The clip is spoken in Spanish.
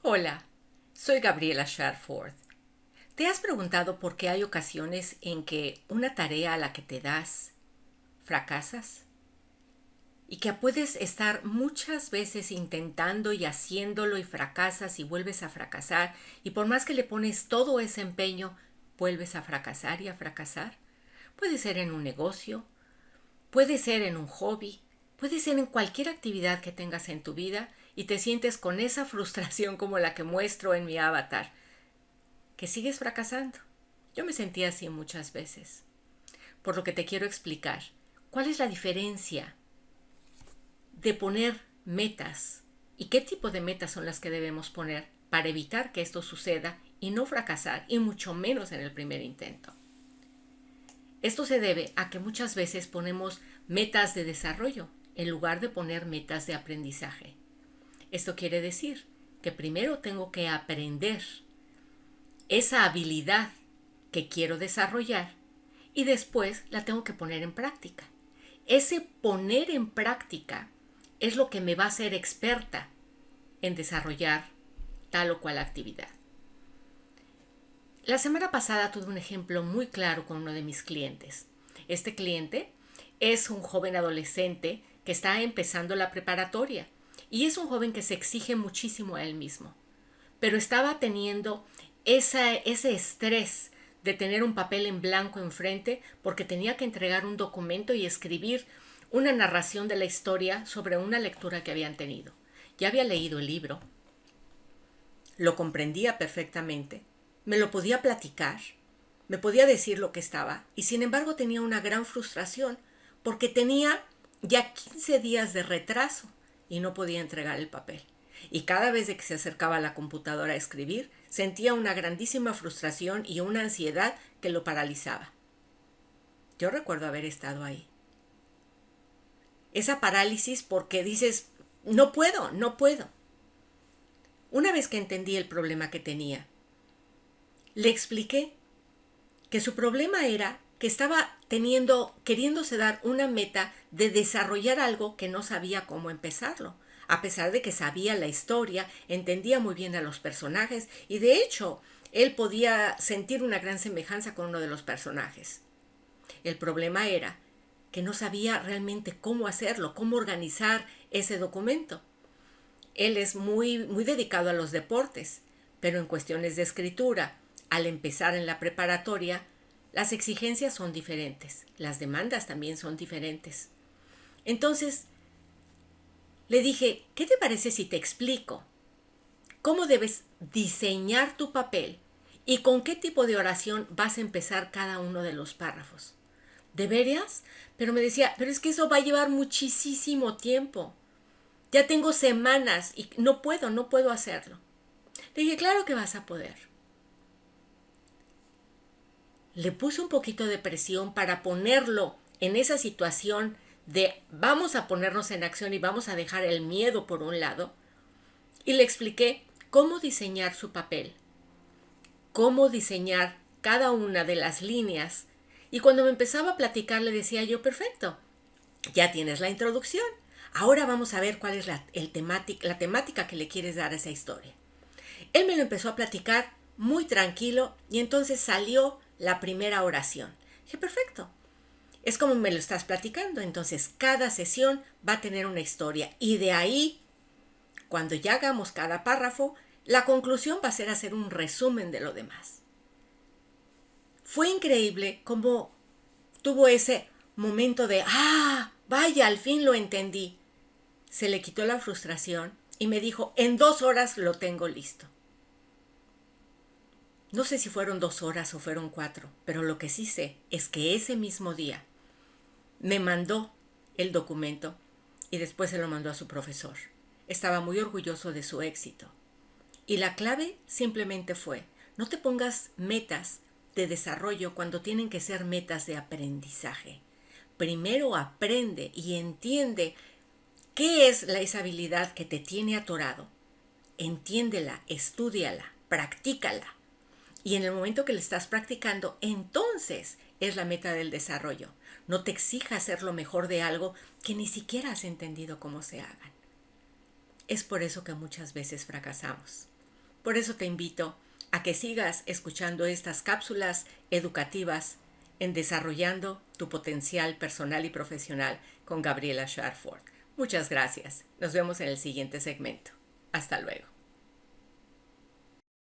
Hola, soy Gabriela Sharford. ¿Te has preguntado por qué hay ocasiones en que una tarea a la que te das fracasas? Y que puedes estar muchas veces intentando y haciéndolo y fracasas y vuelves a fracasar y por más que le pones todo ese empeño, vuelves a fracasar y a fracasar. Puede ser en un negocio, puede ser en un hobby, puede ser en cualquier actividad que tengas en tu vida y te sientes con esa frustración como la que muestro en mi avatar, que sigues fracasando. Yo me sentí así muchas veces. Por lo que te quiero explicar, ¿cuál es la diferencia de poner metas y qué tipo de metas son las que debemos poner para evitar que esto suceda y no fracasar, y mucho menos en el primer intento? Esto se debe a que muchas veces ponemos metas de desarrollo en lugar de poner metas de aprendizaje. Esto quiere decir que primero tengo que aprender esa habilidad que quiero desarrollar y después la tengo que poner en práctica. Ese poner en práctica es lo que me va a hacer experta en desarrollar tal o cual actividad. La semana pasada tuve un ejemplo muy claro con uno de mis clientes. Este cliente es un joven adolescente que está empezando la preparatoria y es un joven que se exige muchísimo a él mismo, pero estaba teniendo ese estrés de tener un papel en blanco enfrente porque tenía que entregar un documento y escribir una narración de la historia sobre una lectura que habían tenido. Ya había leído el libro, lo comprendía perfectamente, me lo podía platicar, me podía decir lo que estaba, y sin embargo tenía una gran frustración porque tenía ya 15 días de retraso y no podía entregar el papel. Y cada vez que se acercaba a la computadora a escribir, sentía una grandísima frustración y una ansiedad que lo paralizaba. Yo recuerdo haber estado ahí. Esa parálisis porque dices, no puedo, no puedo. Una vez que entendí el problema que tenía, le expliqué que su problema era que estaba queriéndose dar una meta de desarrollar algo que no sabía cómo empezarlo, a pesar de que sabía la historia, entendía muy bien a los personajes y de hecho él podía sentir una gran semejanza con uno de los personajes. El problema era que no sabía realmente cómo hacerlo, cómo organizar ese documento. Él es muy dedicado a los deportes, pero en cuestiones de escritura, al empezar en la preparatoria, las exigencias son diferentes, las demandas también son diferentes. Entonces, le dije, ¿qué te parece si te explico cómo debes diseñar tu papel y con qué tipo de oración vas a empezar cada uno de los párrafos? ¿De veras? Pero me decía, pero es que eso va a llevar muchísimo tiempo. Ya tengo semanas y no puedo hacerlo. Le dije, claro que vas a poder. Le puse un poquito de presión para ponerlo en esa situación de vamos a ponernos en acción y vamos a dejar el miedo por un lado. Y le expliqué cómo diseñar su papel, cómo diseñar cada una de las líneas. Y cuando me empezaba a platicar le decía yo, perfecto, ya tienes la introducción. Ahora vamos a ver cuál es la temática que le quieres dar a esa historia. Él me lo empezó a platicar muy tranquilo y entonces salió la primera oración. Dije, perfecto. Es como me lo estás platicando. Entonces cada sesión va a tener una historia y de ahí, cuando ya hagamos cada párrafo, la conclusión va a ser hacer un resumen de lo demás. Fue increíble cómo tuvo ese momento de, vaya, al fin lo entendí. Se le quitó la frustración y me dijo, en 2 horas lo tengo listo. No sé si fueron 2 horas o fueron 4, pero lo que sí sé es que ese mismo día me mandó el documento y después se lo mandó a su profesor. Estaba muy orgulloso de su éxito. Y la clave simplemente fue, no te pongas metas de desarrollo cuando tienen que ser metas de aprendizaje. Primero aprende y entiende qué es esa habilidad que te tiene atorado. Entiéndela, estúdiala, practícala. Y en el momento que le estás practicando, entonces es la meta del desarrollo. No te exijas hacer lo mejor de algo que ni siquiera has entendido cómo se hagan. Es por eso que muchas veces fracasamos. Por eso te invito a que sigas escuchando estas cápsulas educativas en Desarrollando tu Potencial Personal y Profesional con Gabriela Sharford. Muchas gracias. Nos vemos en el siguiente segmento. Hasta luego.